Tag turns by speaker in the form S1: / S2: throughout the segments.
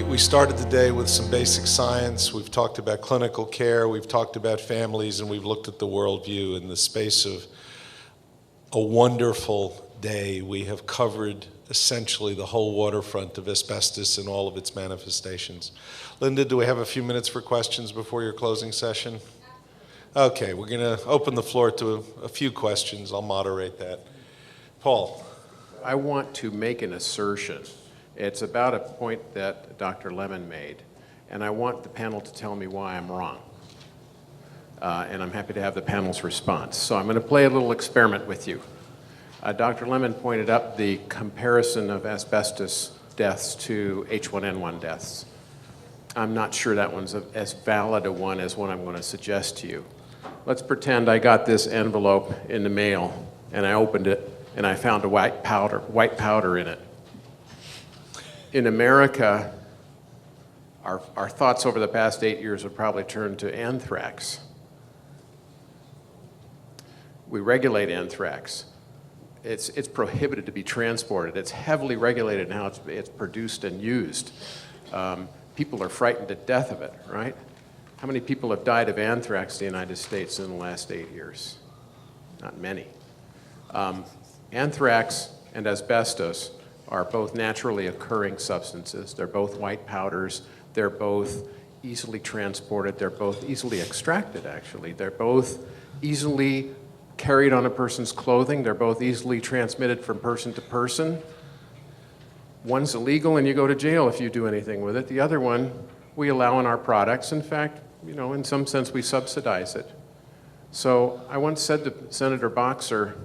S1: We started the day with some basic science. We've talked about clinical care. We've talked about families, and we've looked at the worldview. In the space of a wonderful day, we have covered essentially the whole waterfront of asbestos and all of its manifestations. Linda, do we have a few minutes for questions before your closing session? Okay, we're going to open the floor to a few questions. I'll moderate that. Paul.
S2: I want to make an assertion. It's about a point that Dr. Lemon made, and I want the panel to tell me why I'm wrong. And I'm happy to have the panel's response. So I'm going to play a little experiment with you. Dr. Lemon pointed up the comparison of asbestos deaths to H1N1 deaths. I'm not sure that one's as valid a one as what I'm going to suggest to you. Let's pretend I got this envelope in the mail, and I opened it, and I found a white powder in it. In America, our thoughts over the past 8 years have probably turned to anthrax. We regulate anthrax. It's prohibited to be transported. It's heavily regulated in how it's produced and used. People are frightened to death of it, right? How many people have died of anthrax in the United States in the last 8 years? Not many. Anthrax and asbestos are both naturally occurring substances. They're both white powders. They're both easily transported. They're both easily extracted, actually. They're both easily carried on a person's clothing. They're both easily transmitted from person to person. One's illegal and you go to jail if you do anything with it. The other one we allow in our products. In fact, in some sense we subsidize it. So I once said to Senator Boxer,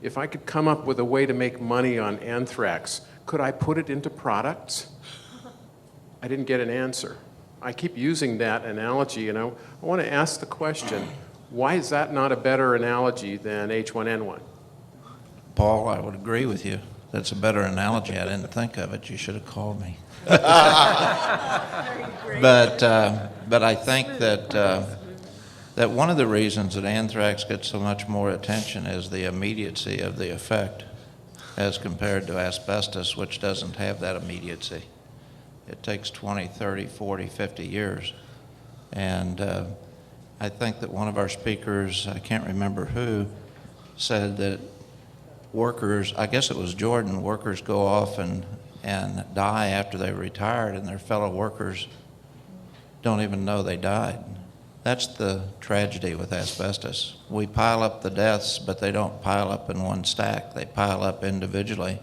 S2: if I could come up with a way to make money on anthrax, could I put it into products? I didn't get an answer. I keep using that analogy, and I want to ask the question, why is that not a better analogy than H1N1?
S3: Paul, I would agree with you. That's a better analogy. I didn't think of it. You should have called me. But I think that one of the reasons that anthrax gets so much more attention is the immediacy of the effect as compared to asbestos, which doesn't have that immediacy. It takes 20, 30, 40, 50 years. And I think that one of our speakers, I can't remember who, said that workers, I guess it was Jordan, workers go off and die after they're retired, and their fellow workers don't even know they died. That's the tragedy with asbestos. We pile up the deaths, but they don't pile up in one stack. They pile up individually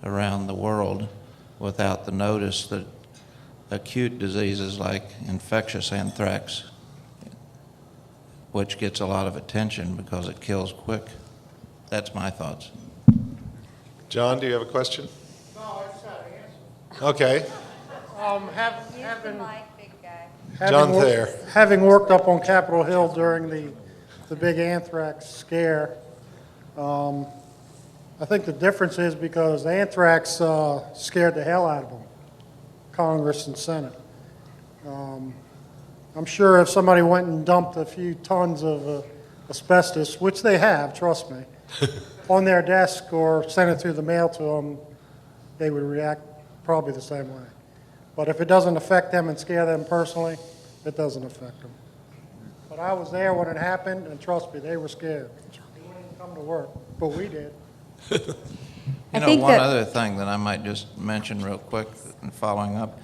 S3: around the world without the notice that acute diseases like infectious anthrax, which gets a lot of attention because it kills quick. That's my thoughts.
S1: John, do you have a question?
S4: No, I just had an answer.
S1: Okay.
S4: Having
S1: John Thayer.
S4: Having worked up on Capitol Hill during the big anthrax scare, I think the difference is because anthrax scared the hell out of them, Congress and Senate. I'm sure if somebody went and dumped a few tons of asbestos, which they have, trust me, on their desk or sent it through the mail to them, they would react probably the same way. But if it doesn't affect them and scare them personally, it doesn't affect them. But I was there when it happened, and trust me, they were scared. They wouldn't even come to work, but we did.
S3: One other thing that I might just mention real quick in following up,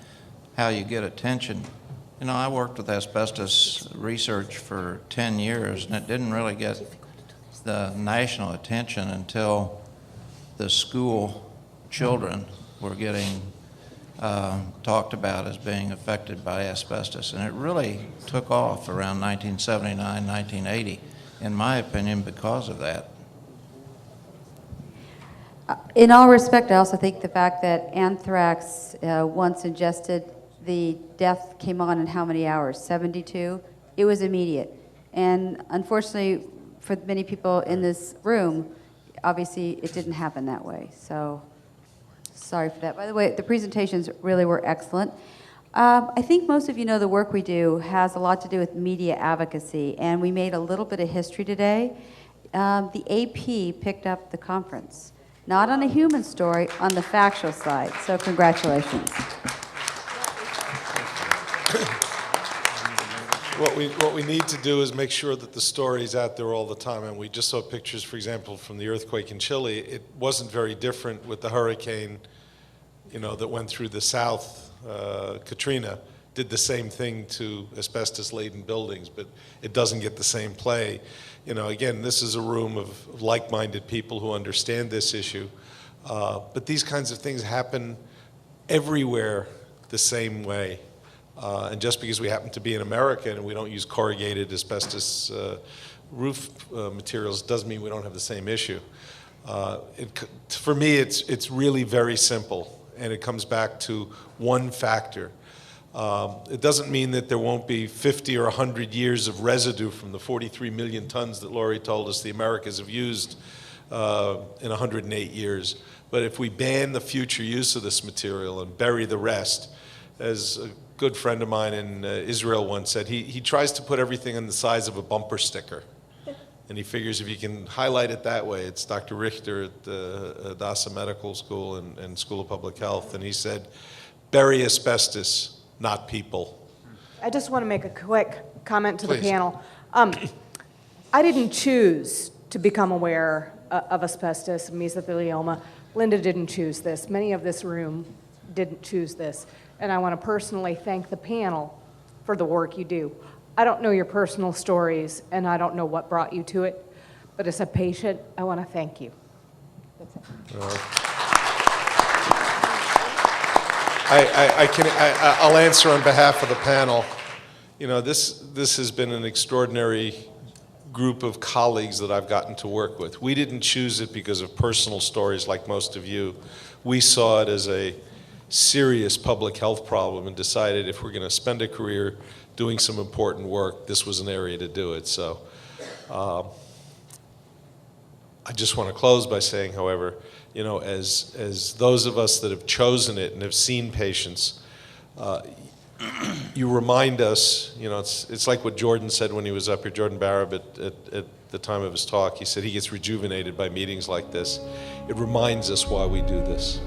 S3: how you get attention. I worked with asbestos research for 10 years, and it didn't really get the national attention until the school children were getting talked about as being affected by asbestos. And it really took off around 1979, 1980, in my opinion, because of that.
S5: In all respect, I also think the fact that anthrax, once ingested, the death came on in how many hours? 72? It was immediate. And unfortunately, for many people in this room, obviously it didn't happen that way. So sorry for that. By the way, the presentations really were excellent. I think most of you know the work we do has a lot to do with media advocacy, and we made a little bit of history today. The AP picked up the conference, not on a human story, on the factual side. So congratulations.
S1: what we need to do is make sure that the story's out there all the time. And we just saw pictures, for example, from the earthquake in Chile. It wasn't very different with the hurricane, that went through the south. Katrina did the same thing to asbestos-laden buildings, but it doesn't get the same play. Again, this is a room of like-minded people who understand this issue. But these kinds of things happen everywhere the same way. And just because we happen to be in America and we don't use corrugated asbestos roof materials doesn't mean we don't have the same issue. For me, it's really very simple, and it comes back to one factor. It doesn't mean that there won't be 50 or 100 years of residue from the 43 million tons that Laurie told us the Americas have used in 108 years. But if we ban the future use of this material and bury the rest, as a good friend of mine in Israel once said, he tries to put everything in the size of a bumper sticker. And he figures if you can highlight it that way, it's Dr. Richter at the Adasa Medical School and School of Public Health, and he said, bury asbestos, not people.
S6: I just want to make a quick comment to the
S1: Please.
S6: panel. I didn't choose to become aware of asbestos, mesothelioma. Linda didn't choose this. Many of this room didn't choose this. And I want to personally thank the panel for the work you do. I don't know your personal stories, and I don't know what brought you to it, but as a patient, I want to thank you. That's it.
S1: I'll answer on behalf of the panel. This has been an extraordinary group of colleagues that I've gotten to work with. We didn't choose it because of personal stories like most of you. We saw it as a serious public health problem and decided if we're going to spend a career doing some important work, this was an area to do it. So I just want to close by saying, however, as those of us that have chosen it and have seen patients, you remind us, it's like what Jordan said when he was up here, Jordan Barab at the time of his talk. He said he gets rejuvenated by meetings like this. It reminds us why we do this.